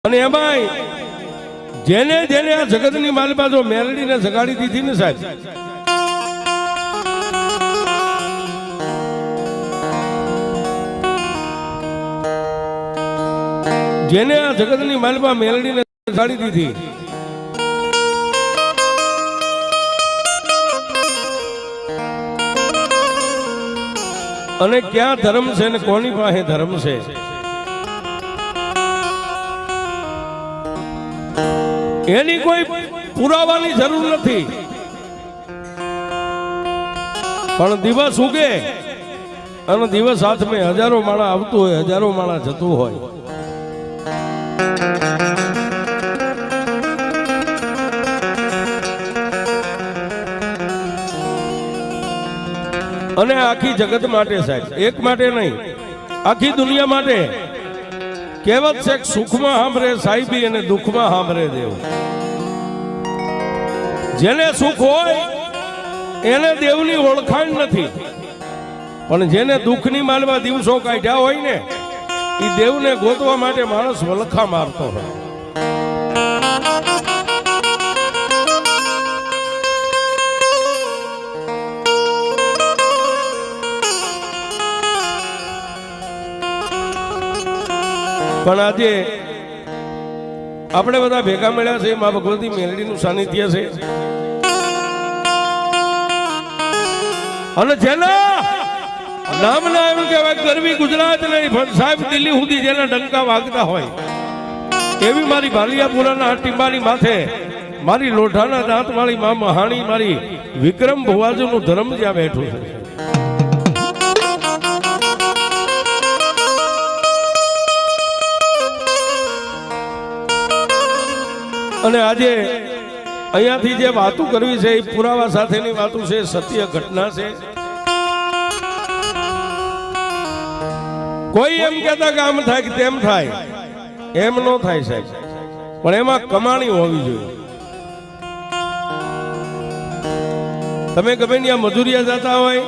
અને એમાંય જેને જેને આ જગતની માલિકા જો મેલડીને જગાડી દીધી ને સાહેબ, જેને આ જગતની માલિકા મેલડીને જગાડી દીધી, અને ક્યાં ધર્મ છે ને કોની પાસે ધર્મ છે એની કોઈ પુરાવાની જરૂર નથી. પણ દિવસ ઉગે અને દિવસ હાથમાં હજારો માણા આવતું હોય, હજારો માણા જતું હોય. અને આખી જગત માટે સાહેબ, એક માટે નહીં, આખી દુનિયા માટે કહેવત છે, સુખમાં સાંભળે સાહેબી અને દુઃખમાં સાંભળે દેવ. જેને સુખ હોય એને દેવની ઓળખાણ નથી, પણ જેને દુઃખની માલમાં દિવસો કાઢ્યા હોય ને એ દેવને ગોતવા માટે માણસ વલખા મારતો હોય. પણ આજે આપણે બધા ભેગા મળ્યા છે, મા ભગવતી મેલડીનું સાનિધ્ય છે, અને જેના નામના એમ કહેવાય ગરવી ગુજરાત નહીં પણ સાહેબ દિલ્હી સુધી જેના ડંકા વાગતા હોય એવી મારી ભાલિયાપુરાના ટીંબાની માથે મારી લોઢાના દાંતવાળી મા મહાણી મારી વિક્રમ ભુવાજીનું ધર્મ જ્યાં બેઠું છે. અને આજે અહીંયાથી જે વાતો કરવી છે એ પુરાવા સાથેની વાતો છે, સત્ય ઘટના છે. કોઈ એમ કહેતા કે આમ થાય કે તેમ થાય, એમ ન થાય સાહેબ, પણ એમાં કમાણી હોવી જોઈએ. તમે ગમે ત્યાં મજૂરિયા જતા હોય